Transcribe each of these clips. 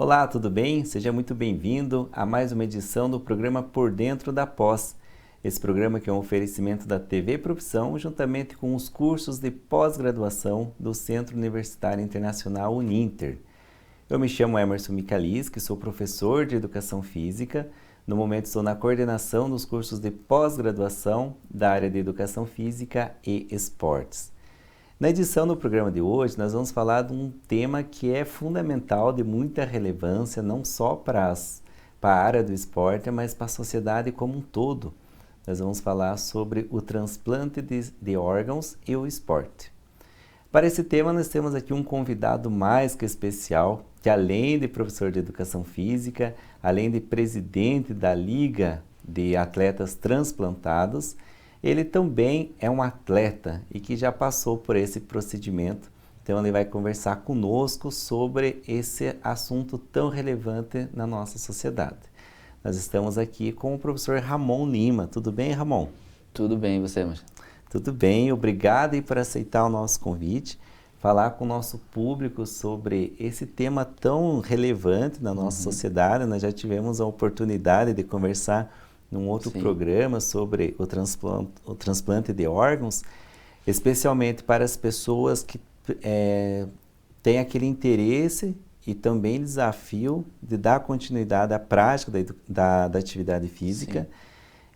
Olá, tudo bem? Seja muito bem-vindo a mais uma edição do programa Por Dentro da Pós. Esse programa que é um oferecimento da TV Profissão, juntamente com os cursos de pós-graduação do Centro Universitário Internacional Uninter. Eu me chamo Emerson Michalischi, sou professor de Educação Física. No momento estou na coordenação dos cursos de pós-graduação da área de Educação Física e Esportes. Na edição do programa de hoje, nós vamos falar de um tema que é fundamental, de muita relevância, não só para a área do esporte, mas para a sociedade como um todo. Nós vamos falar sobre o transplante de órgãos e o esporte. Para esse tema, nós temos aqui um convidado mais que especial, que além de professor de Educação Física, além de presidente da Liga de Atletas Transplantados, ele também é um atleta e que já passou por esse procedimento. Então ele vai conversar conosco sobre esse assunto tão relevante na nossa sociedade. Nós estamos aqui com o professor Ramon Lima. Tudo bem, Ramon? Tudo bem, e você, Marcelo? Tudo bem, obrigado por aceitar o nosso convite, falar com o nosso público sobre esse tema tão relevante na nossa sociedade. Nós já tivemos a oportunidade de conversar num outro programa sobre o transplante de órgãos, especialmente para as pessoas que têm aquele interesse e também desafio de dar continuidade à prática da atividade física. Sim.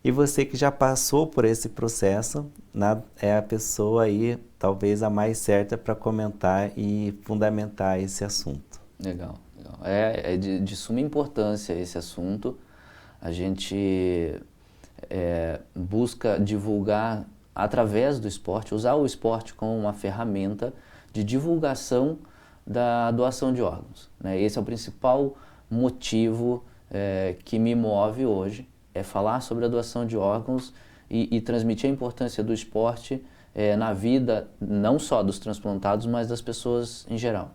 E você que já passou por esse processo, é a pessoa aí talvez a mais certa para comentar e fundamentar esse assunto. Legal. É de suma importância esse assunto. A gente busca divulgar através do esporte, usar o esporte como uma ferramenta de divulgação da doação de órgãos, né? Esse é o principal motivo que me move hoje, é falar sobre a doação de órgãos e transmitir a importância do esporte na vida não só dos transplantados, mas das pessoas em geral.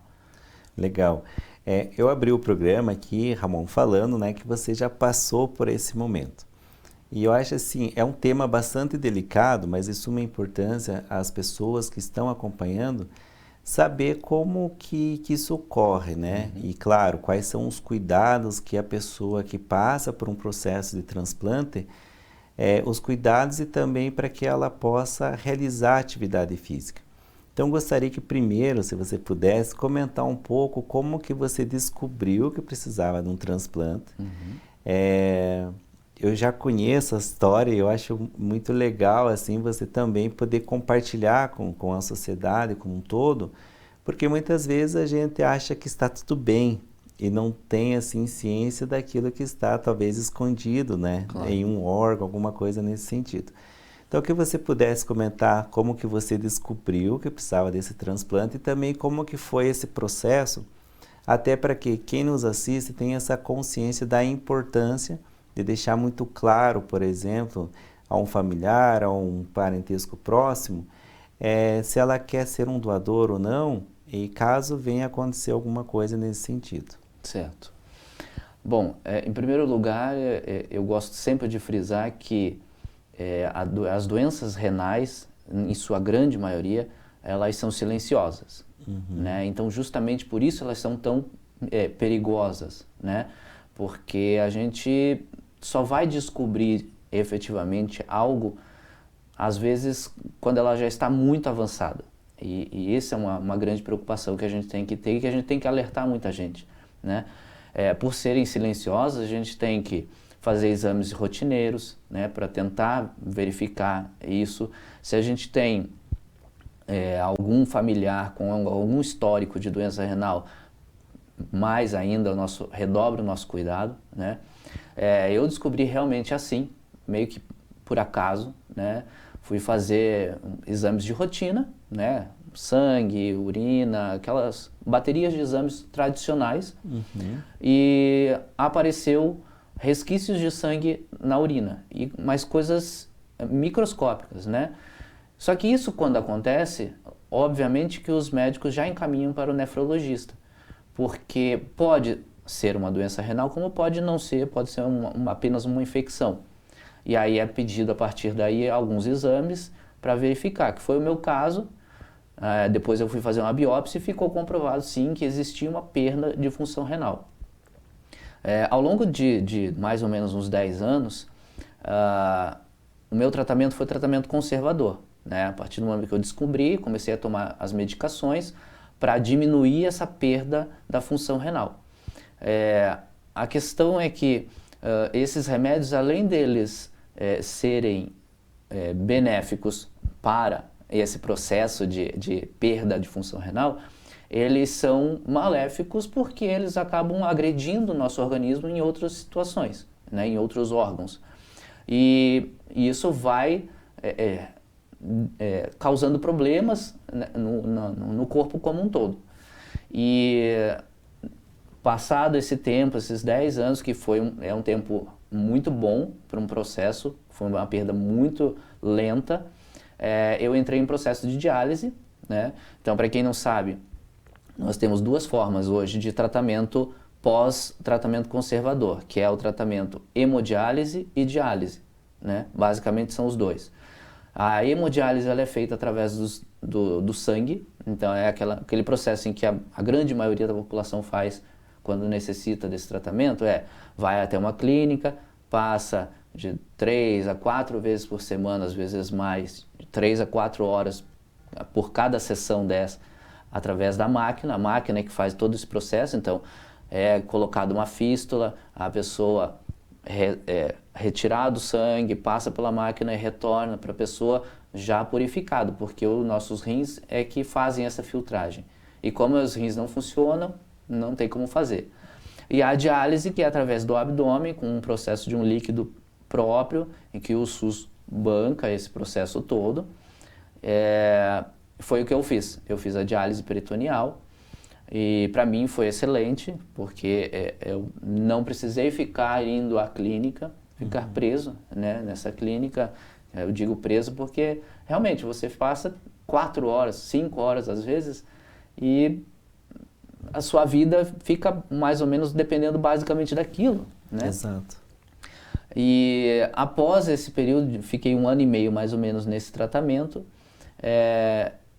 Legal. Eu abri o programa aqui, Ramon, falando, né, que você já passou por esse momento. E eu acho assim, é um tema bastante delicado, mas de suma importância às pessoas que estão acompanhando saber como que isso ocorre, né? E claro, quais são os cuidados que a pessoa que passa por um processo de transplante, os cuidados e também para que ela possa realizar atividade física. Então, gostaria que primeiro, se você pudesse, comentar um pouco como que você descobriu que precisava de um transplante. Eu já conheço a história e eu acho muito legal assim, você também poder compartilhar com a sociedade como um todo, porque muitas vezes a gente acha que está tudo bem e não tem assim, ciência daquilo que está talvez escondido, né? Claro. Em um órgão, alguma coisa nesse sentido. Então, que você pudesse comentar como que você descobriu que precisava desse transplante e também como que foi esse processo, até para que quem nos assiste tenha essa consciência da importância de deixar muito claro, por exemplo, a um familiar, a um parentesco próximo, se ela quer ser um doador ou não, e caso venha acontecer alguma coisa nesse sentido. Certo. Bom, em primeiro lugar, eu gosto sempre de frisar que as doenças renais, em sua grande maioria, elas são silenciosas, né? Então, justamente por isso elas são tão perigosas, né? Porque a gente só vai descobrir efetivamente algo, às vezes, quando ela já está muito avançada. E essa é uma grande preocupação que a gente tem que ter e que a gente tem que alertar muita gente, né? Por serem silenciosas, a gente tem que fazer exames rotineiros, né, para tentar verificar isso. Se a gente tem algum familiar com algum histórico de doença renal, mais ainda redobra o nosso cuidado, né? Eu descobri realmente assim, meio que por acaso, né? Fui fazer exames de rotina, né? Sangue, urina, aquelas baterias de exames tradicionais, e apareceu resquícios de sangue na urina, mas coisas microscópicas, né? Só que isso, quando acontece, obviamente que os médicos já encaminham para o nefrologista, porque pode ser uma doença renal, como pode não ser, pode ser apenas uma infecção. E aí é pedido a partir daí alguns exames para verificar, que foi o meu caso. Depois eu fui fazer uma biópsia e ficou comprovado sim que existia uma perda de função renal. Ao longo de mais ou menos uns 10 anos, o meu tratamento foi tratamento conservador, né? A partir do momento que eu descobri, comecei a tomar as medicações para diminuir essa perda da função renal. A questão é que esses remédios, além deles serem benéficos para esse processo de perda de função renal, eles são maléficos porque eles acabam agredindo o nosso organismo em outras situações, né, em outros órgãos. E isso vai causando problemas, né, no corpo como um todo. E passado esse tempo, esses 10 anos, que é um tempo muito bom para um processo, foi uma perda muito lenta, eu entrei em processo de diálise, né? Então, para quem não sabe, nós temos duas formas hoje de tratamento pós-tratamento conservador, que é o tratamento hemodiálise e diálise, né? Basicamente são os dois. A hemodiálise ela é feita através do sangue, então é aquele processo em que a grande maioria da população faz quando necessita desse tratamento, vai até uma clínica, passa de 3 a 4 vezes por semana, às vezes mais, de 3 a 4 horas por cada sessão dessa, através da máquina. A máquina é que faz todo esse processo, então é colocada uma fístula, a pessoa retirado o sangue, passa pela máquina e retorna para a pessoa já purificado, porque os nossos rins é que fazem essa filtragem. E como os rins não funcionam, não tem como fazer. E a diálise, que é através do abdômen, com um processo de um líquido próprio, em que o SUS banca esse processo todo, foi o que eu fiz. Eu fiz a diálise peritoneal e para mim foi excelente, porque eu não precisei ficar indo à clínica, ficar preso, né, nessa clínica. Eu digo preso porque realmente você passa 4 horas, 5 horas às vezes, e a sua vida fica mais ou menos dependendo basicamente daquilo, né? Exato. E após esse período, fiquei 1 ano e meio mais ou menos nesse tratamento,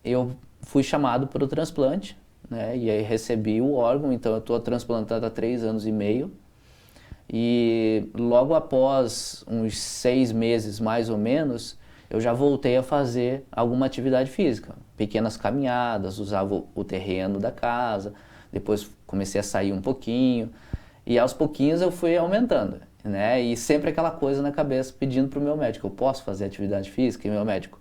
eu fui chamado para o transplante, né? E aí recebi o órgão, então eu estou transplantado há 3 anos e meio. E logo após uns 6 meses mais ou menos, eu já voltei a fazer alguma atividade física, pequenas caminhadas, usava o terreno da casa, depois comecei a sair um pouquinho, e aos pouquinhos eu fui aumentando, né? E sempre aquela coisa na cabeça pedindo para o meu médico: eu posso fazer atividade física? E meu médico: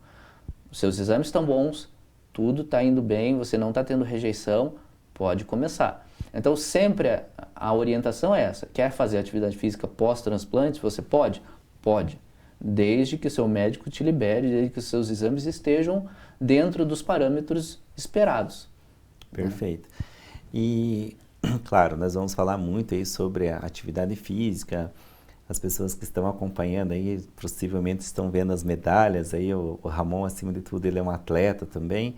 os seus exames estão bons, tudo está indo bem, você não está tendo rejeição, pode começar. Então sempre a orientação é essa: quer fazer atividade física pós-transplante? Você pode? Pode, desde que o seu médico te libere, desde que os seus exames estejam dentro dos parâmetros esperados. Perfeito. E, claro, nós vamos falar muito aí sobre a atividade física. As pessoas que estão acompanhando aí possivelmente estão vendo as medalhas aí. O Ramon, acima de tudo, ele é um atleta também.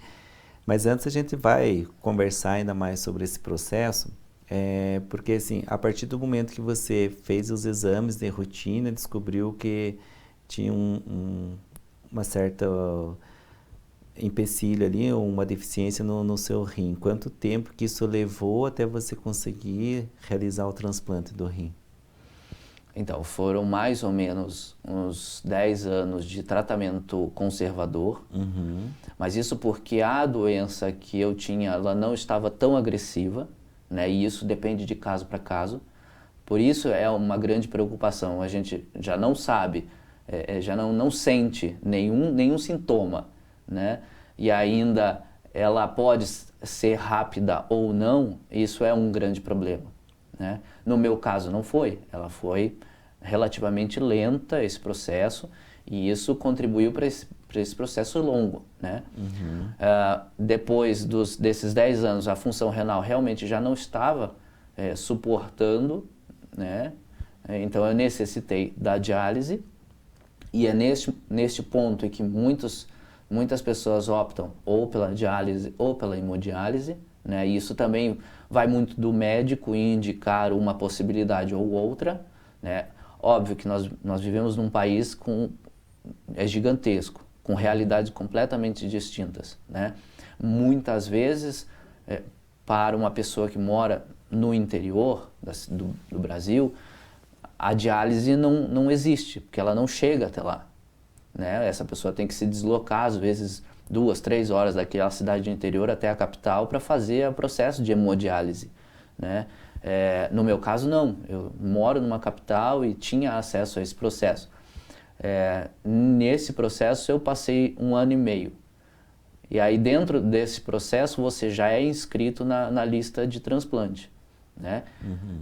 Mas antes a gente vai conversar ainda mais sobre esse processo, porque assim, a partir do momento que você fez os exames de rotina, descobriu que tinha uma certa empecilho ali, uma deficiência no seu rim. Quanto tempo que isso levou até você conseguir realizar o transplante do rim? Então, foram mais ou menos uns 10 anos de tratamento conservador, mas isso porque a doença que eu tinha, ela não estava tão agressiva, né? E isso depende de caso para caso. Por isso é uma grande preocupação. A gente já não sabe, já não sente nenhum sintoma, né? E ainda ela pode ser rápida ou não, isso é um grande problema, né? No meu caso não foi, ela foi relativamente lenta, esse processo, e isso contribuiu para esse processo longo, né? Depois desses 10 anos, a função renal realmente já não estava suportando, né? Então eu necessitei da diálise, e é neste ponto em que muitas pessoas optam ou pela diálise ou pela hemodiálise, né? E isso também vai muito do médico indicar uma possibilidade ou outra, né? Óbvio que nós vivemos num país gigantesco, com realidades completamente distintas, né? Muitas vezes, para uma pessoa que mora no interior do Brasil, a diálise não existe, porque ela não chega até lá, né? Essa pessoa tem que se deslocar, às vezes, 2, 3 horas daquela cidade do interior até a capital para fazer o processo de hemodiálise, né? No meu caso, não. Eu moro numa capital e tinha acesso a esse processo. Nesse processo, eu passei 1 ano e meio. E aí, dentro desse processo, você já é inscrito na lista de transplante, né?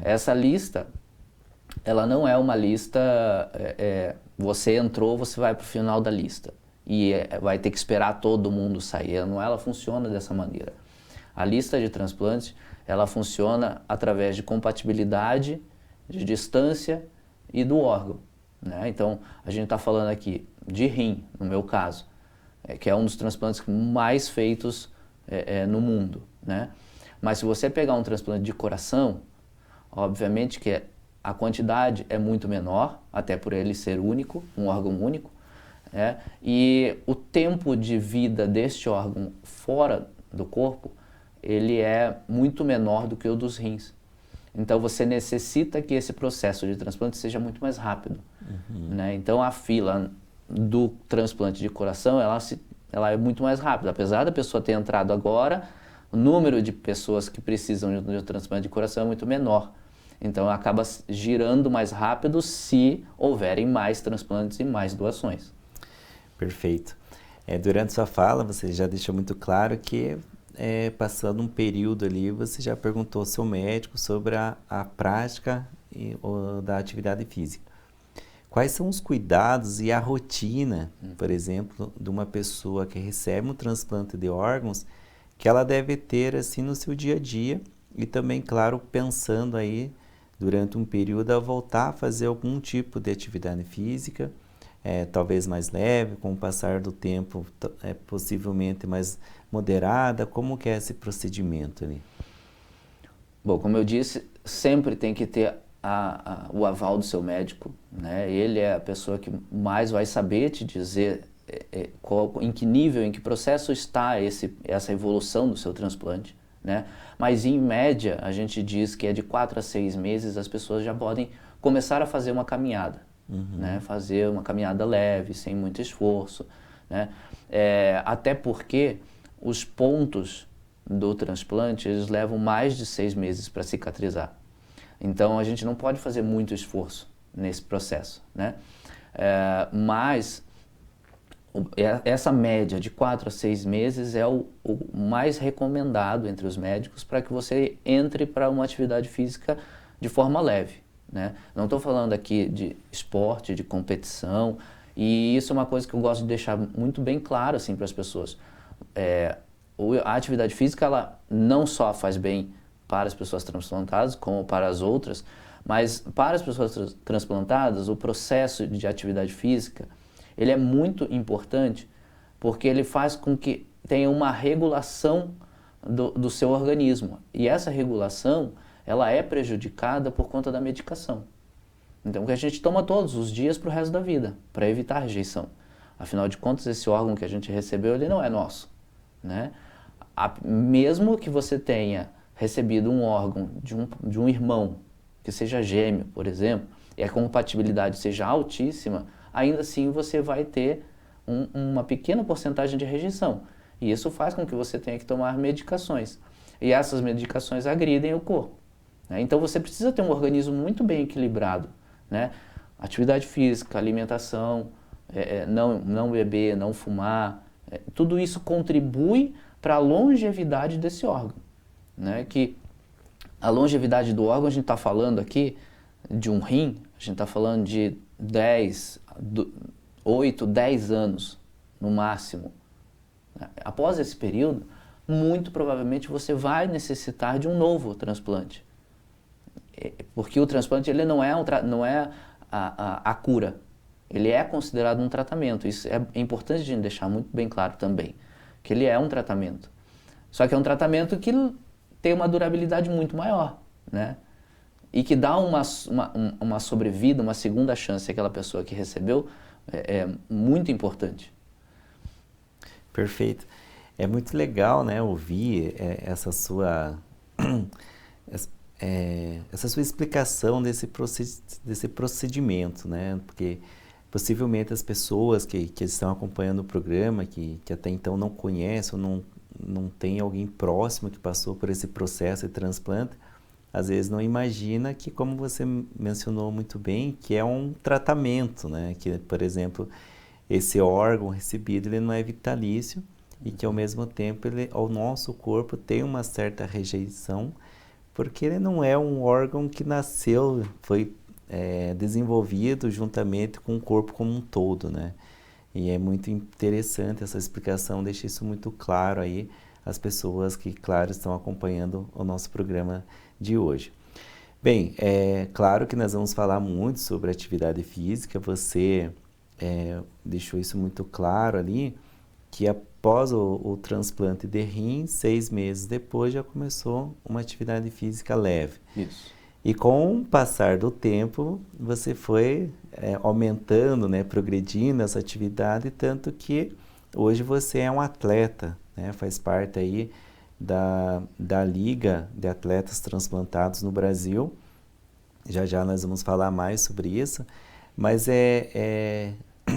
Essa lista, ela não é uma lista, você entrou, você vai para o final da lista. E vai ter que esperar todo mundo sair. Ela funciona dessa maneira. A lista de transplante, ela funciona através de compatibilidade, de distância e do órgão, né? Então, a gente está falando aqui de rim, no meu caso, que é um dos transplantes mais feitos no mundo, né? Mas se você pegar um transplante de coração, obviamente que a quantidade é muito menor, até por ele ser único, um órgão único, e o tempo de vida deste órgão fora do corpo, ele é muito menor do que o dos rins. Então você necessita que esse processo de transplante seja muito mais rápido, né? Então a fila do transplante de coração, ela é muito mais rápida. Apesar da pessoa ter entrado agora, o número de pessoas que precisam de um transplante de coração é muito menor. Então acaba girando mais rápido se houverem mais transplantes e mais doações. Perfeito. Durante sua fala, você já deixou muito claro que, passando um período ali, você já perguntou ao seu médico sobre a prática da atividade física. Quais são os cuidados e a rotina, por exemplo, de uma pessoa que recebe um transplante de órgãos, que ela deve ter assim no seu dia a dia e também, claro, pensando aí durante um período a voltar a fazer algum tipo de atividade física, talvez mais leve, com o passar do tempo, possivelmente mais moderada. Como que é esse procedimento ali? Bom, como eu disse, sempre tem que ter o aval do seu médico, né? Ele é a pessoa que mais vai saber te dizer em que nível, em que processo está essa evolução do seu transplante, né? Mas em média, a gente diz que de 4 a 6 meses as pessoas já podem começar a fazer uma caminhada, né? Fazer uma caminhada leve, sem muito esforço, né? Até porque os pontos do transplante, eles levam mais de 6 meses para cicatrizar. Então, a gente não pode fazer muito esforço nesse processo, né? Mas essa média de 4 a 6 meses é o mais recomendado entre os médicos para que você entre para uma atividade física de forma leve, né? Não estou falando aqui de esporte, de competição, e isso é uma coisa que eu gosto de deixar muito bem claro assim, para as pessoas. A atividade física, ela não só faz bem para as pessoas transplantadas, como para as outras, mas para as pessoas transplantadas, o processo de atividade física, ele é muito importante porque ele faz com que tenha uma regulação do seu organismo. E essa regulação, ela é prejudicada por conta da medicação. Então, que a gente toma todos os dias para o resto da vida, para evitar a rejeição. Afinal de contas, esse órgão que a gente recebeu, ele não é nosso, né? Mesmo que você tenha recebido um órgão de um irmão, que seja gêmeo, por exemplo, e a compatibilidade seja altíssima, ainda assim você vai ter uma pequena porcentagem de rejeição. E isso faz com que você tenha que tomar medicações. E essas medicações agridem o corpo, né? Então você precisa ter um organismo muito bem equilibrado, né? Atividade física, alimentação, não beber, não fumar, tudo isso contribui para a longevidade desse órgão, né? Que a longevidade do órgão, a gente está falando aqui de um rim, a gente está falando de 8, 10 anos no máximo. Após esse período, muito provavelmente você vai necessitar de um novo transplante. Porque o transplante ele não é a cura, ele é considerado um tratamento. Isso é importante a gente deixar muito bem claro também, que ele é um tratamento. Só que é um tratamento que tem uma durabilidade muito maior, né? E que dá uma sobrevida, uma segunda chance àquela pessoa que recebeu, muito importante. Perfeito. É muito legal, né, ouvir essa sua essa sua explicação desse procedimento, né? Porque possivelmente as pessoas que estão acompanhando o programa, que até então não conhecem ou não tem alguém próximo que passou por esse processo de transplante, às vezes não imagina que, como você mencionou muito bem, que é um tratamento, né? Que, por exemplo, esse órgão recebido ele não é vitalício e que, ao mesmo tempo, o nosso corpo tem uma certa rejeição, porque ele não é um órgão que nasceu, foi desenvolvido juntamente com o corpo como um todo, né? E é muito interessante essa explicação, deixa isso muito claro aí às pessoas que, claro, estão acompanhando o nosso programa de hoje. Bem, é claro que nós vamos falar muito sobre atividade física, você deixou isso muito claro ali, que após o transplante de rim, 6 meses depois já começou uma atividade física leve. Isso. E com o passar do tempo, você foi aumentando, né, progredindo essa atividade, tanto que hoje você é um atleta, né, faz parte aí da Liga de Atletas Transplantados no Brasil. Já já nós vamos falar mais sobre isso, mas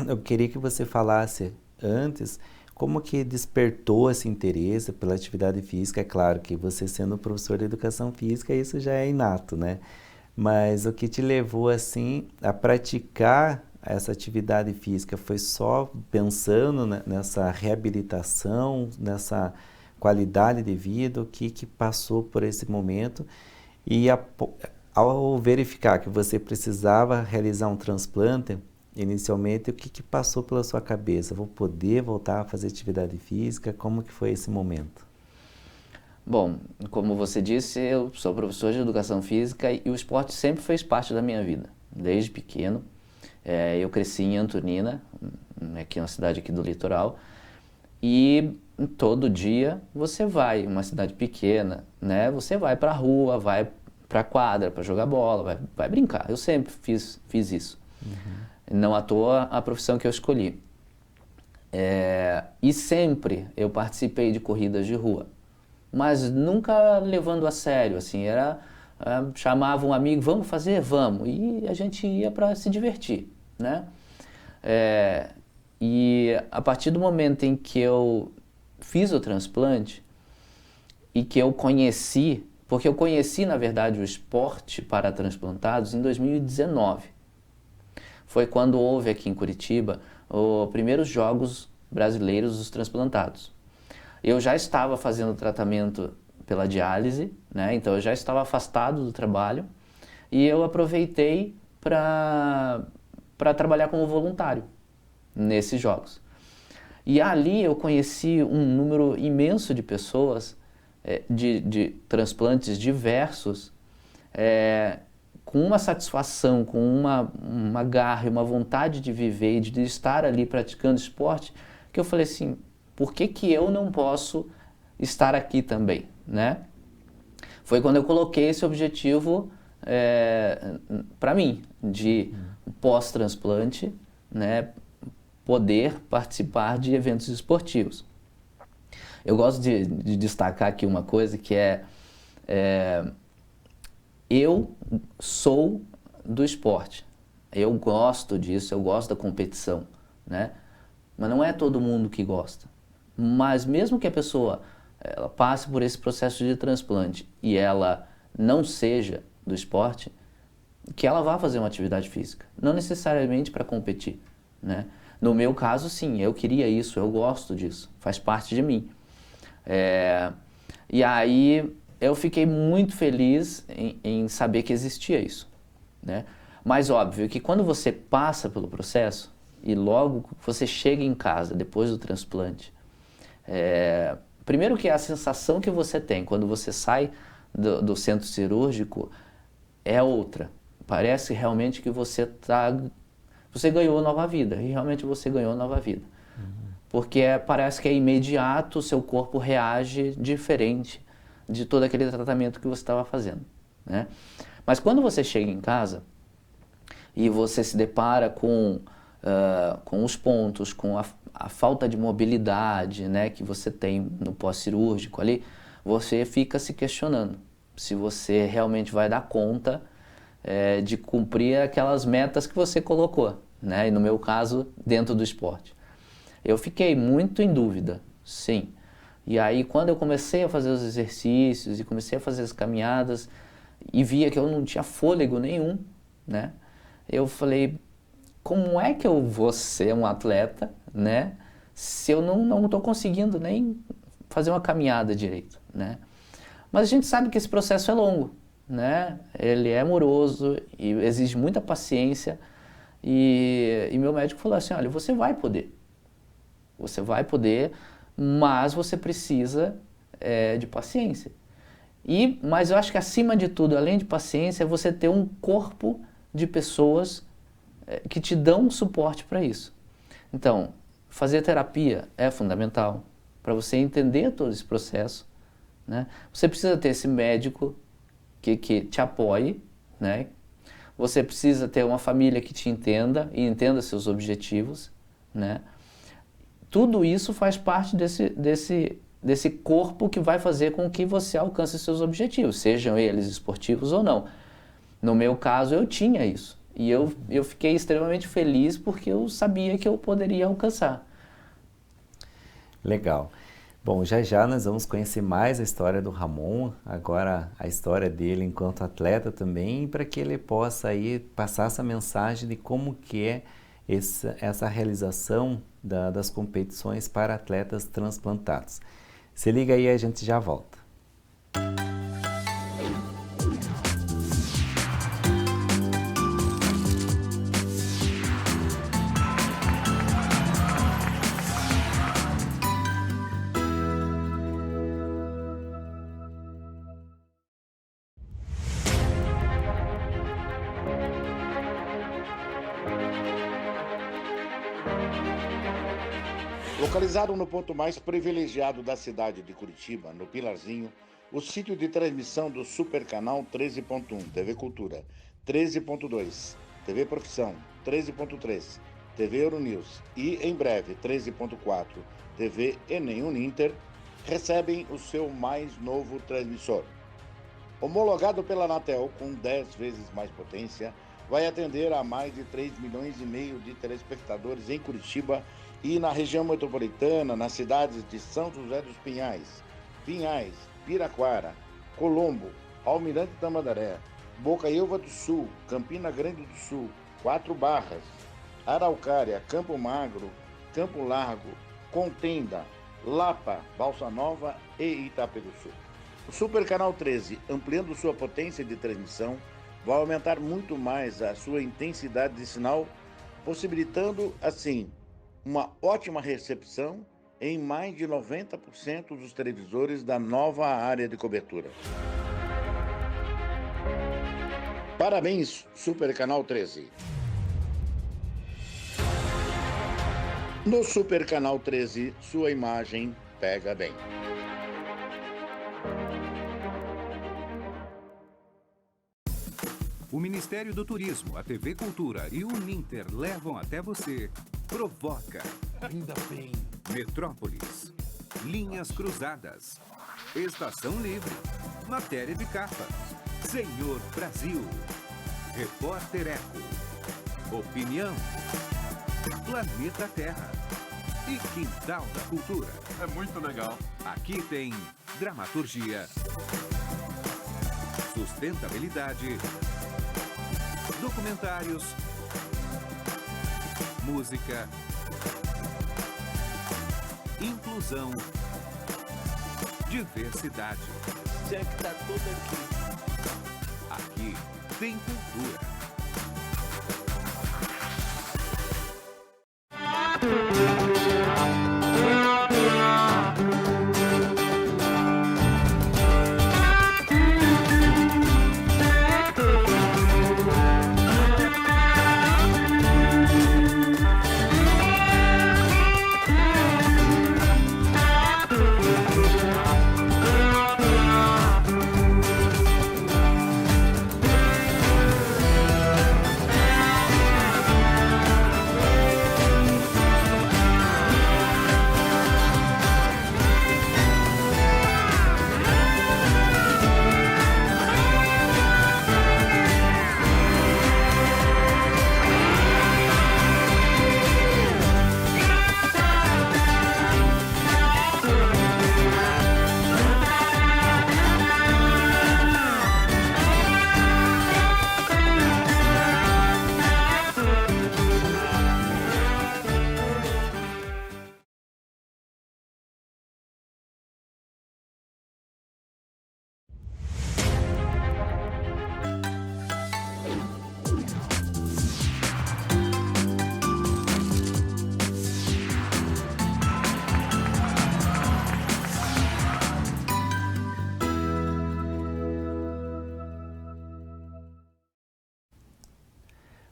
eu queria que você falasse antes como que despertou esse interesse pela atividade física. É claro que você sendo professor de educação física, isso já é inato, né? Mas o que te levou assim a praticar essa atividade física foi só pensando nessa reabilitação, nessa qualidade de vida, o que passou por esse momento e ao verificar que você precisava realizar um transplante, inicialmente, o que passou pela sua cabeça? Vou poder voltar a fazer atividade física? Como que foi esse momento? Bom, como você disse, eu sou professor de educação física e o esporte sempre fez parte da minha vida, desde pequeno. Eu cresci em Antonina, aqui na cidade aqui do litoral, e todo dia você vai, uma cidade pequena, né? Você vai para a rua, vai para a quadra para jogar bola, vai brincar. Eu sempre fiz isso. Não à toa a profissão que eu escolhi. E sempre eu participei de corridas de rua, mas nunca levando a sério, assim, chamava um amigo, vamos fazer? Vamos, e a gente ia para se divertir, né? E a partir do momento em que eu fiz o transplante e que eu conheci, porque eu conheci, na verdade, o esporte para transplantados em 2019. Foi quando houve aqui em Curitiba os primeiros Jogos Brasileiros dos Transplantados. Eu já estava fazendo tratamento pela diálise, né? Então eu já estava afastado do trabalho e eu aproveitei para trabalhar como voluntário nesses Jogos. E ali eu conheci um número imenso de pessoas, de transplantes diversos, com uma satisfação, com uma garra, uma vontade de viver e de estar ali praticando esporte, que eu falei assim, por que eu não posso estar aqui também, né? Foi quando eu coloquei esse objetivo para mim, de pós-transplante, né, poder participar de eventos esportivos. Eu gosto de destacar aqui uma coisa que eu sou do esporte, eu gosto disso, eu gosto da competição, né? Mas não é todo mundo que gosta. Mas mesmo que a pessoa ela passe por esse processo de transplante e ela não seja do esporte, que ela vá fazer uma atividade física, não necessariamente para competir, né? No meu caso, sim, eu queria isso, eu gosto disso, faz parte de mim. E aí eu fiquei muito feliz em saber que existia isso, né? Mas óbvio que quando você passa pelo processo e logo você chega em casa depois do transplante, primeiro que a sensação que você tem quando você sai do centro cirúrgico é outra. Parece realmente que você ganhou nova vida, e realmente você ganhou nova vida. Porque parece que é imediato, o seu corpo reage diferente de todo aquele tratamento que você estava fazendo, né? Mas quando você chega em casa e você se depara com os pontos, com a falta de mobilidade, né, que você tem no pós-cirúrgico ali, você fica se questionando, se você realmente vai dar conta de cumprir aquelas metas que você colocou, né? E no meu caso, dentro do esporte. Eu fiquei muito em dúvida, sim. E aí, quando eu comecei a fazer os exercícios e comecei a fazer as caminhadas e via que eu não tinha fôlego nenhum, né? Eu falei, como é que eu vou ser um atleta, né? Se eu não estou conseguindo nem fazer uma caminhada direito, né? Mas a gente sabe que esse processo é longo, né? Ele é moroso e exige muita paciência. E meu médico falou assim, olha, você vai poder, mas você precisa de paciência. Mas eu acho que acima de tudo, além de paciência, é você ter um corpo de pessoas que te dão suporte para isso. Então, fazer terapia é fundamental para você entender todo esse processo, né? Você precisa ter esse médico que te apoie, né? Você precisa ter uma família que te entenda e entenda seus objetivos, né? Tudo isso faz parte desse corpo que vai fazer com que você alcance seus objetivos, sejam eles esportivos ou não. No meu caso, eu tinha isso. E eu fiquei extremamente feliz porque eu sabia que eu poderia alcançar. Legal. Bom, já já nós vamos conhecer mais a história do Ramon, agora a história dele enquanto atleta também, para que ele possa aí passar essa mensagem de como que é essa realização das competições para atletas transplantados. Se liga aí, a gente já volta. Localizado no ponto mais privilegiado da cidade de Curitiba, no Pilarzinho, o sítio de transmissão do Super Canal 13.1, TV Cultura, 13.2, TV Profissão, 13.3, TV Euronews e, em breve, 13.4, TV Enem Uninter, recebem o seu mais novo transmissor. Homologado pela Anatel com 10 vezes mais potência, vai atender a mais de 3,5 milhões de telespectadores em Curitiba e na região metropolitana, nas cidades de São José dos Pinhais, Piraquara, Colombo, Almirante Tamandaré, Bocaiúva do Sul, Campina Grande do Sul, Quatro Barras, Araucária, Campo Magro, Campo Largo, Contenda, Lapa, Balsa Nova e Itaperuçu. O Super Canal 13, ampliando sua potência de transmissão, vai aumentar muito mais a sua intensidade de sinal, possibilitando, assim, uma ótima recepção em mais de 90% dos televisores da nova área de cobertura. Parabéns, Super Canal 13. No Super Canal 13, sua imagem pega bem. O Ministério do Turismo, a TV Cultura e o Uninter levam até você Provoca, Ainda bem, Metrópolis, Linhas Cruzadas, Estação Livre, Matéria de Capa, Senhor Brasil, Repórter Eco, Opinião, Planeta Terra e Quintal da Cultura. é muito legal. Aqui tem dramaturgia, sustentabilidade, documentários, música, inclusão, diversidade. Já que tá tudo aqui. Aqui tem cultura.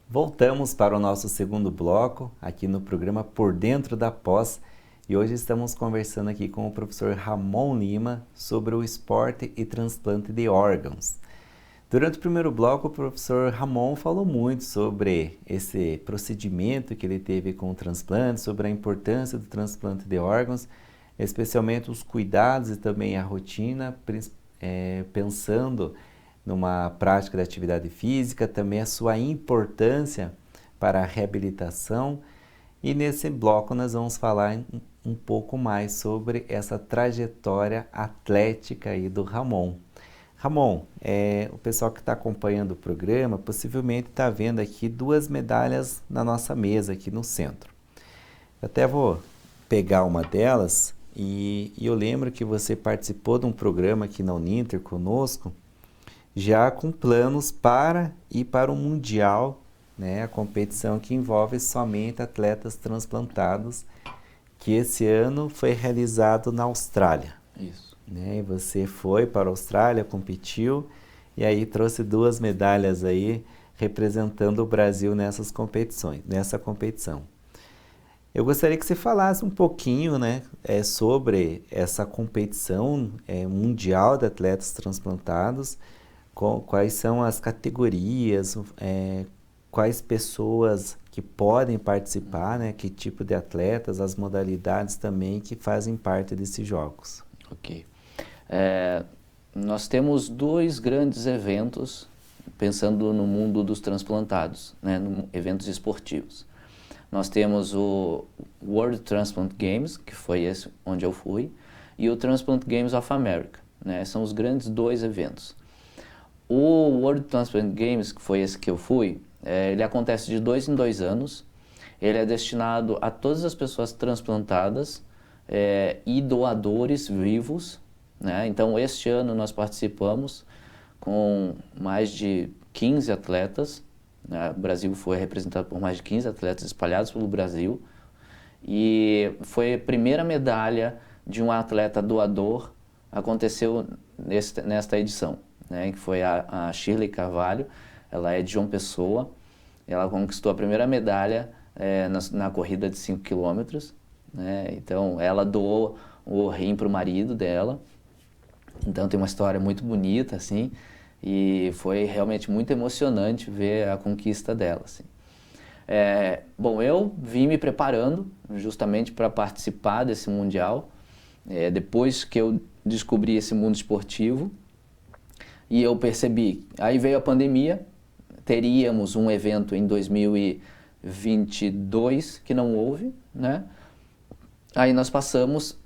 Voltamos para o nosso segundo bloco, aqui no programa Por Dentro da Pós, e hoje estamos conversando aqui com o professor Ramon Lima sobre o esporte e transplante de órgãos. Durante o primeiro bloco, o professor Ramon falou muito sobre esse procedimento que ele teve com o transplante, sobre a importância do transplante de órgãos, especialmente os cuidados e também a rotina, pensando numa prática de atividade física, também a sua importância para a reabilitação. E nesse bloco nós vamos falar um pouco mais sobre essa trajetória atlética aí do Ramon. Ramon, o pessoal que está acompanhando o programa possivelmente está vendo aqui 2 medalhas na nossa mesa aqui no centro. Eu até vou pegar uma delas e eu lembro que você participou de um programa aqui na Uninter conosco, já com planos para ir para o Mundial, né, a competição que envolve somente atletas transplantados, que esse ano foi realizado na Austrália. Isso. Né, e você foi para a Austrália, competiu, e aí trouxe 2 medalhas aí, representando o Brasil nessa competição. Eu gostaria que você falasse um pouquinho, né, sobre essa competição mundial de atletas transplantados, quais são as categorias, quais pessoas que podem participar, né, que tipo de atletas, as modalidades também que fazem parte desses jogos. Ok. Nós temos 2 grandes eventos, pensando no mundo dos transplantados, né, eventos esportivos. Nós temos o World Transplant Games, que foi esse onde eu fui, e o Transplant Games of America, né, são os grandes 2 eventos. O World Transplant Games, que foi esse que eu fui, ele acontece de 2 em 2 anos. Ele é destinado a todas as pessoas transplantadas e doadores vivos, né? Então, este ano nós participamos com mais de 15 atletas. Né? O Brasil foi representado por mais de 15 atletas espalhados pelo Brasil. E foi a primeira medalha de um atleta doador, aconteceu nesta edição. Né, que foi a Shirley Carvalho, ela é de João Pessoa, ela conquistou a primeira medalha na corrida de 5 km, né, então ela doou o rim para o marido dela, então tem uma história muito bonita, assim, e foi realmente muito emocionante ver a conquista dela, assim. Bom, eu vim me preparando justamente para participar desse Mundial, depois que eu descobri esse mundo esportivo. E eu percebi, aí veio a pandemia, teríamos um evento em 2022 que não houve, né? Aí nós passamos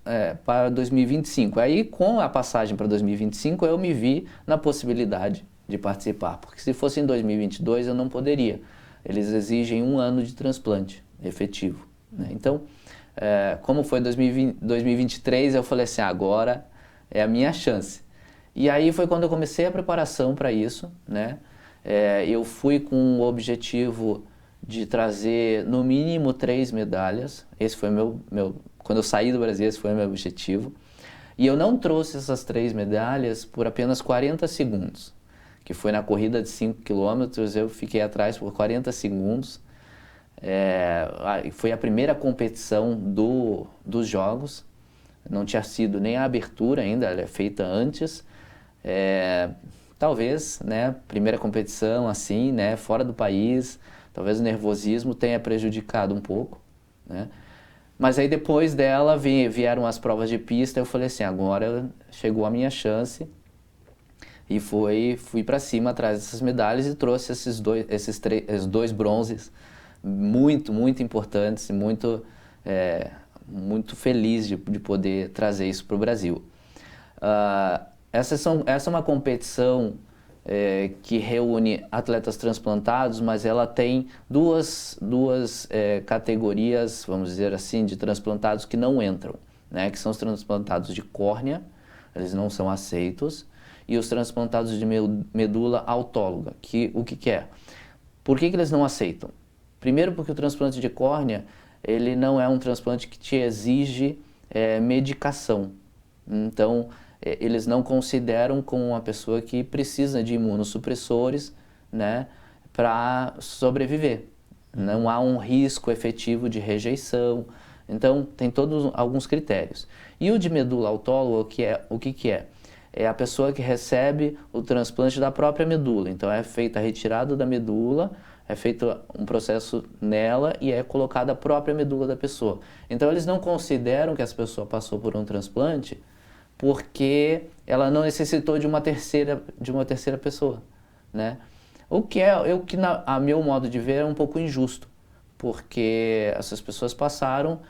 para 2025. Aí com a passagem para 2025 eu me vi na possibilidade de participar, porque se fosse em 2022 eu não poderia. Eles exigem 1 ano de transplante efetivo, né? Então, como foi 2023, eu falei assim, agora é a minha chance. E aí foi quando eu comecei a preparação para isso, né? Eu fui com o objetivo de trazer no mínimo 3 medalhas. Esse foi quando eu saí do Brasil, esse foi o meu objetivo. E eu não trouxe essas 3 medalhas por apenas 40 segundos, que foi na corrida de 5 km, eu fiquei atrás por 40 segundos. Foi a primeira competição dos Jogos, não tinha sido nem a abertura ainda, ela é feita antes. Talvez, né, primeira competição assim, né, fora do país, talvez o nervosismo tenha prejudicado um pouco, né? Mas aí depois dela vieram as provas de pista, eu falei assim, agora chegou a minha chance e fui para cima atrás dessas medalhas e trouxe esses 2 bronzes muito, muito importantes e muito feliz de poder trazer isso para o Brasil. Essa é uma competição que reúne atletas transplantados, mas ela tem duas categorias, vamos dizer assim, de transplantados que não entram, né? Que são os transplantados de córnea, eles não são aceitos, e os transplantados de medula autóloga, o que é? Por que eles não aceitam? Primeiro porque o transplante de córnea, ele não é um transplante que te exige medicação, então eles não consideram como uma pessoa que precisa de imunossupressores, né, para sobreviver. Não há um risco efetivo de rejeição. Então, tem todos alguns critérios. E o de medula autóloga, o que é? É a pessoa que recebe o transplante da própria medula. Então, é feita a retirada da medula, é feito um processo nela e é colocada a própria medula da pessoa. Então, eles não consideram que essa pessoa passou por um transplante porque ela não necessitou de uma terceira pessoa, né? O que a meu modo de ver, é um pouco injusto, porque essas pessoas passaram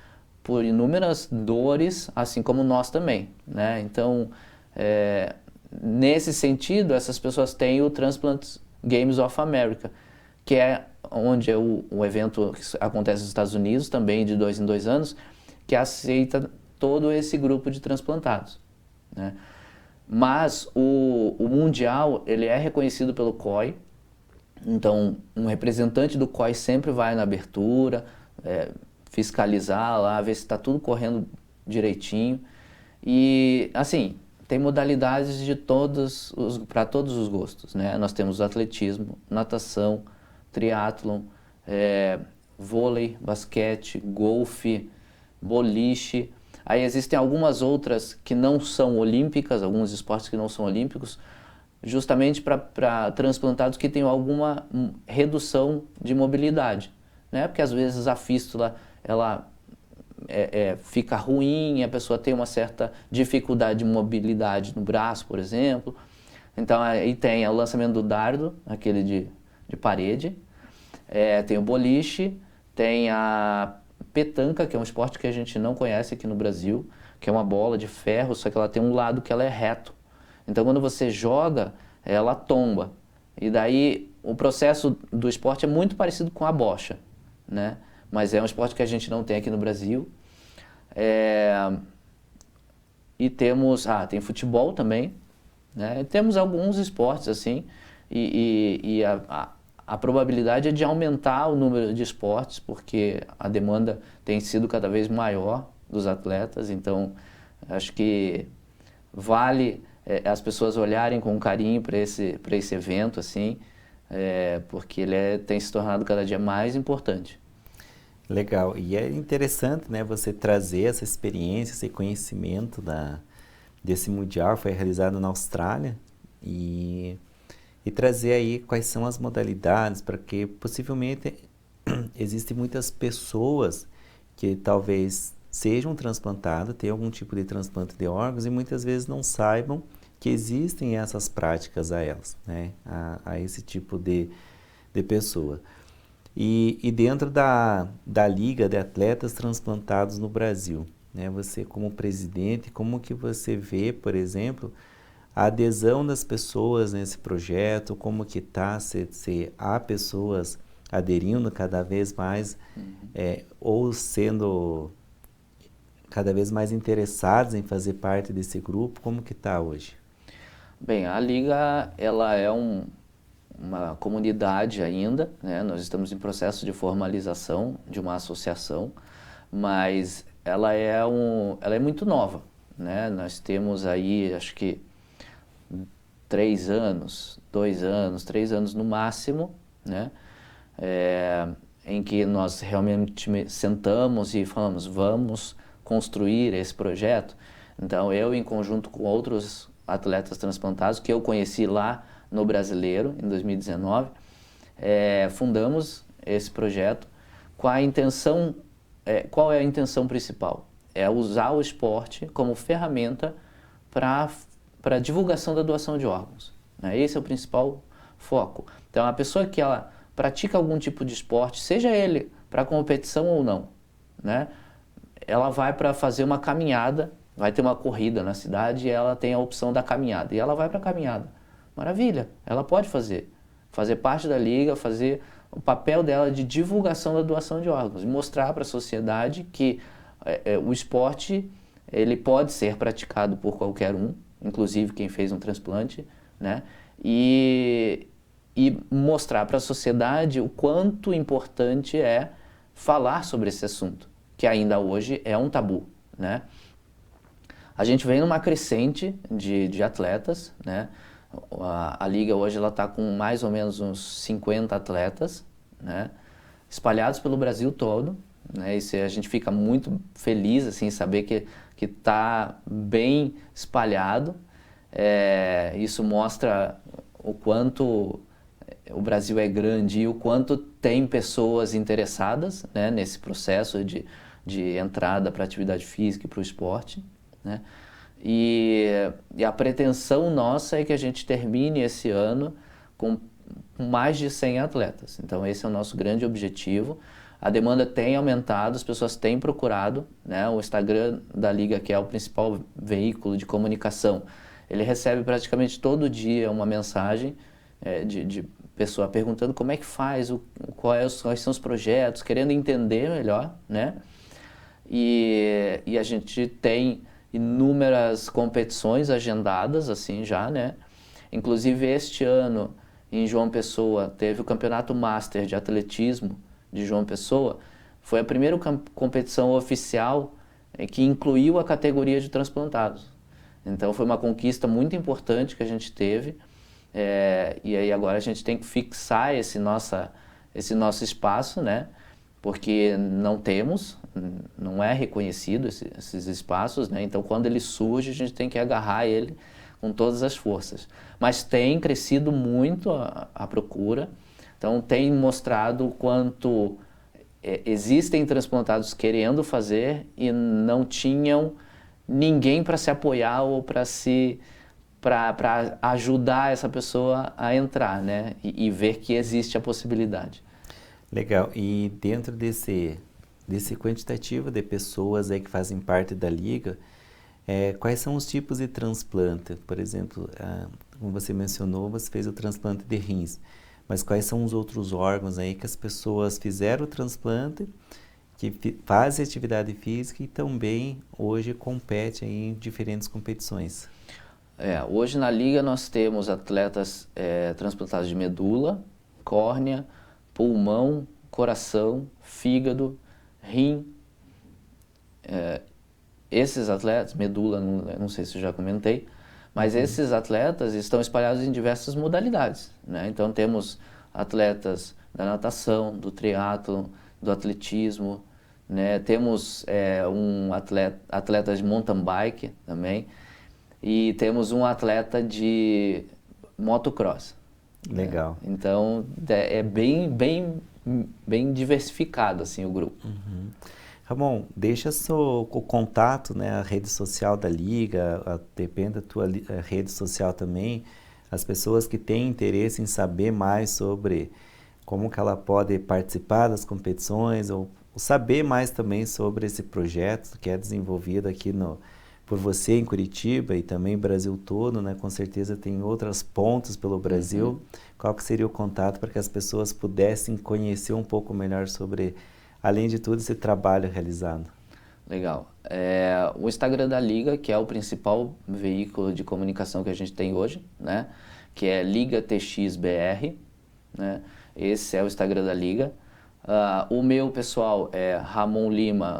por inúmeras dores, assim como nós também, né? Então, nesse sentido, essas pessoas têm o Transplant Games of America, que é onde o evento que acontece nos Estados Unidos, também de 2 em 2 anos, que aceita todo esse grupo de transplantados, né? Mas o Mundial, ele é reconhecido pelo COI, então um representante do COI sempre vai na abertura, fiscalizar lá, ver se está tudo correndo direitinho. E, assim, tem modalidades para todos os gostos, né? Nós temos atletismo, natação, triatlon, vôlei, basquete, golfe, boliche. Aí existem algumas outras que não são olímpicas, alguns esportes que não são olímpicos, justamente para transplantados que tenham alguma redução de mobilidade, né? Porque às vezes a fístula ela fica ruim, a pessoa tem uma certa dificuldade de mobilidade no braço, por exemplo. Então aí tem o lançamento do dardo, aquele de parede, tem o boliche, tem a petanca, que é um esporte que a gente não conhece aqui no Brasil, que é uma bola de ferro, só que ela tem um lado que ela é reto. Então quando você joga, ela tomba. E daí o processo do esporte é muito parecido com a bocha, né? Mas é um esporte que a gente não tem aqui no Brasil. E tem futebol também, né? E temos alguns esportes assim, e a probabilidade é de aumentar o número de esportes, porque a demanda tem sido cada vez maior dos atletas. Então acho que vale as pessoas olharem com carinho para esse evento, assim, porque ele tem se tornado cada dia mais importante. Legal. E é interessante, né, você trazer essa experiência, esse conhecimento desse Mundial que foi realizado na Austrália e trazer aí quais são as modalidades, porque possivelmente existem muitas pessoas que talvez sejam transplantadas, tenham algum tipo de transplante de órgãos e muitas vezes não saibam que existem essas práticas a elas, né, a esse tipo de pessoa. E dentro da Liga de Atletas Transplantados no Brasil, né, você como presidente, como que você vê, por exemplo, a adesão das pessoas nesse projeto, como que está, se há pessoas aderindo cada vez mais, ou sendo cada vez mais interessadas em fazer parte desse grupo, como que está hoje? Bem, a Liga, ela é uma comunidade ainda, né? Nós estamos em processo de formalização de uma associação, mas ela é muito nova, né? Nós temos aí, acho que 3 anos, 2 anos, 3 anos no máximo, né? Em que nós realmente sentamos e falamos, vamos construir esse projeto. Então eu, em conjunto com outros atletas transplantados que eu conheci lá no Brasileiro, em 2019, fundamos esse projeto com a intenção, qual é a intenção principal? É usar o esporte como ferramenta para a divulgação da doação de órgãos, né? Esse é o principal foco. Então, a pessoa que ela pratica algum tipo de esporte, seja ele para competição ou não, né? Ela vai para fazer uma caminhada, vai ter uma corrida na cidade e ela tem a opção da caminhada, e ela vai para a caminhada. Maravilha, ela pode fazer parte da liga, fazer o papel dela de divulgação da doação de órgãos, mostrar para a sociedade que o esporte ele pode ser praticado por qualquer um, inclusive quem fez um transplante, né? E mostrar para a sociedade o quanto importante é falar sobre esse assunto, que ainda hoje é um tabu, né? A gente vem numa crescente de atletas, né? A Liga hoje ela está com mais ou menos uns 50 atletas, né, espalhados pelo Brasil todo, né, e a gente fica muito feliz assim, saber que está bem espalhado. Isso mostra o quanto o Brasil é grande e o quanto tem pessoas interessadas, né, nesse processo de entrada para a atividade física e para o esporte, né? E a pretensão nossa é que a gente termine esse ano com mais de 100 atletas. Então esse é o nosso grande objetivo. A demanda tem aumentado, as pessoas têm procurado, né? O Instagram da Liga, que é o principal veículo de comunicação, ele recebe praticamente todo dia uma mensagem de pessoa perguntando como é que faz, quais são os projetos, querendo entender melhor, né? E a gente tem inúmeras competições agendadas, assim, já, né? Inclusive, este ano, em João Pessoa, teve o Campeonato Master de Atletismo de João Pessoa. Foi a primeira competição oficial que incluiu a categoria de transplantados. Então, foi uma conquista muito importante que a gente teve. E aí agora a gente tem que fixar esse nosso espaço, né? Porque não é reconhecido esses espaços, né? Então quando ele surge a gente tem que agarrar ele com todas as forças. Mas tem crescido muito a procura, então tem mostrado o quanto existem transplantados querendo fazer e não tinham ninguém para se apoiar ou para ajudar essa pessoa a entrar, né? E ver que existe a possibilidade. Legal. E dentro desse quantitativo de pessoas aí que fazem parte da Liga, quais são os tipos de transplante? Por exemplo, como você mencionou, você fez o transplante de rins, mas quais são os outros órgãos aí que as pessoas fizeram o transplante, que fazem atividade física e também hoje competem em diferentes competições? Hoje na Liga nós temos atletas transplantados de medula, córnea, pulmão, coração, fígado, rim. Esses atletas, medula, não sei se eu já comentei, mas esses atletas estão espalhados em diversas modalidades, né? Então temos atletas da natação, do triatlo, do atletismo, né? Temos atletas de mountain bike também e temos um atleta de motocross. Legal. Então é bem diversificado assim o grupo. Uhum. Ramon, deixa o contato, né, a rede social da Liga, depende da tua rede social também, as pessoas que têm interesse em saber mais sobre como que ela pode participar das competições ou saber mais também sobre esse projeto que é desenvolvido aqui por você em Curitiba e também Brasil todo, né? Com certeza tem outras pontas pelo Brasil. Uhum. Qual que seria o contato para que as pessoas pudessem conhecer um pouco melhor sobre, além de tudo, esse trabalho realizado? Legal. O Instagram da Liga, que é o principal veículo de comunicação que a gente tem hoje, né? Que é Liga TXBR, né? Esse é o Instagram da Liga. O meu pessoal é Ramon Lima,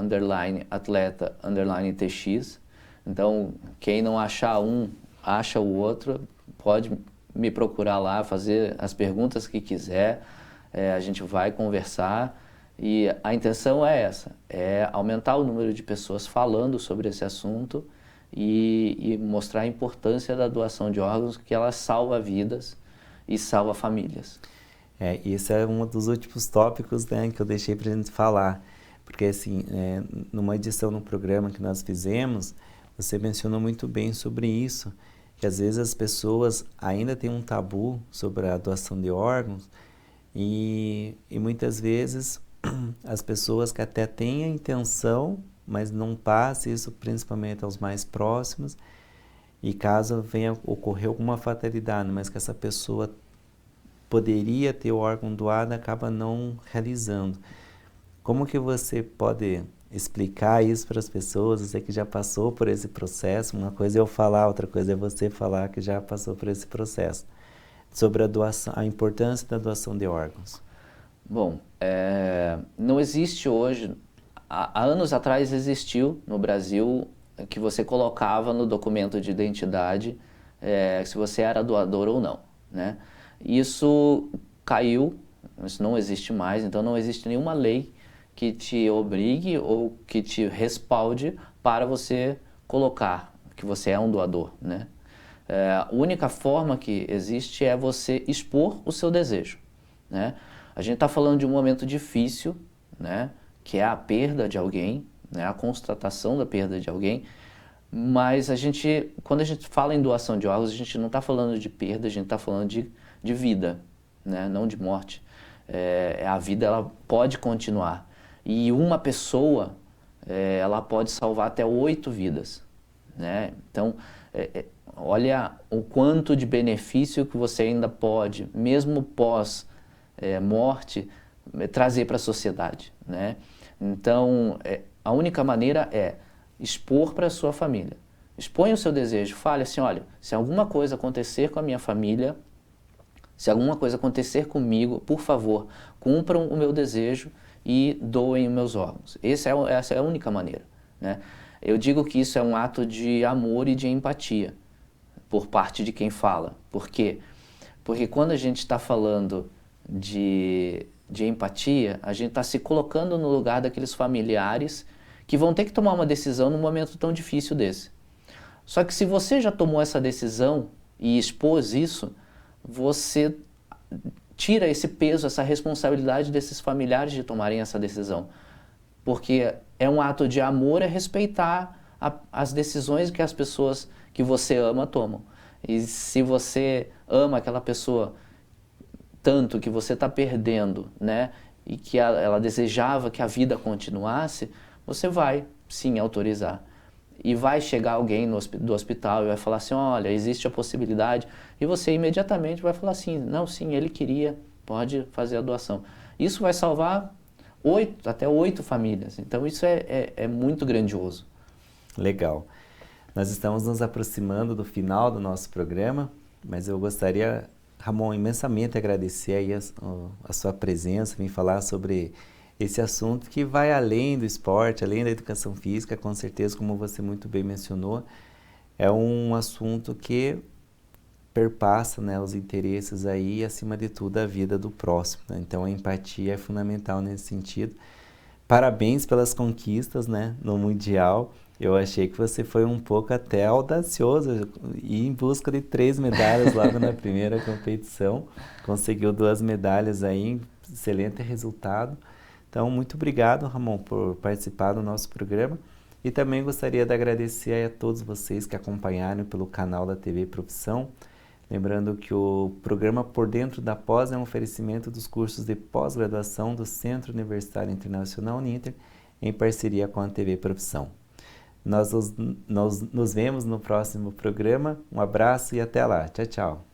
_atleta, _TX. Então, quem não achar um, acha o outro, pode me procurar lá, fazer as perguntas que quiser, a gente vai conversar e a intenção é essa, aumentar o número de pessoas falando sobre esse assunto e mostrar a importância da doação de órgãos, que ela salva vidas e salva famílias. Esse é um dos últimos tópicos, né, que eu deixei para a gente falar, porque assim, numa edição no programa que nós fizemos, você mencionou muito bem sobre isso, que às vezes as pessoas ainda têm um tabu sobre a doação de órgãos e muitas vezes as pessoas que até têm a intenção, mas não passam isso principalmente aos mais próximos e caso venha ocorrer alguma fatalidade, mas que essa pessoa poderia ter o órgão doado, acaba não realizando. Como que você pode explicar isso para as pessoas? Você que já passou por esse processo, uma coisa é eu falar, outra coisa é você falar que já passou por esse processo, sobre a doação, a importância da doação de órgãos. Bom, não existe hoje, há anos atrás existiu no Brasil que você colocava no documento de identidade se você era doador ou não, né? Isso caiu, isso não existe mais, então não existe nenhuma lei que te obrigue ou que te respalde para você colocar que você é um doador, né? A única forma que existe é você expor o seu desejo, né? A gente está falando de um momento difícil, né? Que é a perda de alguém, né? A constatação da perda de alguém, mas quando a gente fala em doação de órgãos, a gente não está falando de perda, a gente está falando de vida, né? Não de morte. A vida, ela pode continuar. E uma pessoa, ela pode salvar até 8 vidas, né? Então, olha o quanto de benefício que você ainda pode, mesmo pós morte, trazer para a sociedade, né? Então, a única maneira é expor para a sua família. Exponha o seu desejo, fale assim, olha, se alguma coisa acontecer com a minha família, se alguma coisa acontecer comigo, por favor, cumpram o meu desejo e doem os meus órgãos. Essa é a única maneira, né? Eu digo que isso é um ato de amor e de empatia por parte de quem fala. Por quê? Porque quando a gente está falando de empatia, a gente está se colocando no lugar daqueles familiares que vão ter que tomar uma decisão num momento tão difícil desse. Só que se você já tomou essa decisão e expôs isso, você tira esse peso, essa responsabilidade desses familiares de tomarem essa decisão. Porque é um ato de amor, é respeitar as decisões que as pessoas que você ama tomam. E se você ama aquela pessoa tanto que você está perdendo, né, e que ela desejava que a vida continuasse, você vai sim autorizar. E vai chegar alguém do hospital e vai falar assim, olha, existe a possibilidade, e você imediatamente vai falar assim, não, sim, ele queria, pode fazer a doação. Isso vai salvar até 8 famílias, então isso é muito grandioso. Legal. Nós estamos nos aproximando do final do nosso programa, mas eu gostaria, Ramon, imensamente agradecer aí a sua presença, vir falar sobre esse assunto que vai além do esporte, além da educação física, com certeza, como você muito bem mencionou, é um assunto que perpassa, né, os interesses aí e, acima de tudo, a vida do próximo, né? Então, a empatia é fundamental nesse sentido. Parabéns pelas conquistas, né, no Mundial. Eu achei que você foi um pouco até audacioso e em busca de 3 medalhas logo na primeira competição. Conseguiu 2 medalhas aí, excelente resultado. Então, muito obrigado, Ramon, por participar do nosso programa. E também gostaria de agradecer a todos vocês que acompanharam pelo canal da TV Profissão. Lembrando que o programa Por Dentro da Pós é um oferecimento dos cursos de pós-graduação do Centro Universitário Internacional Uninter, em parceria com a TV Profissão. Nós nos vemos no próximo programa. Um abraço e até lá. Tchau, tchau.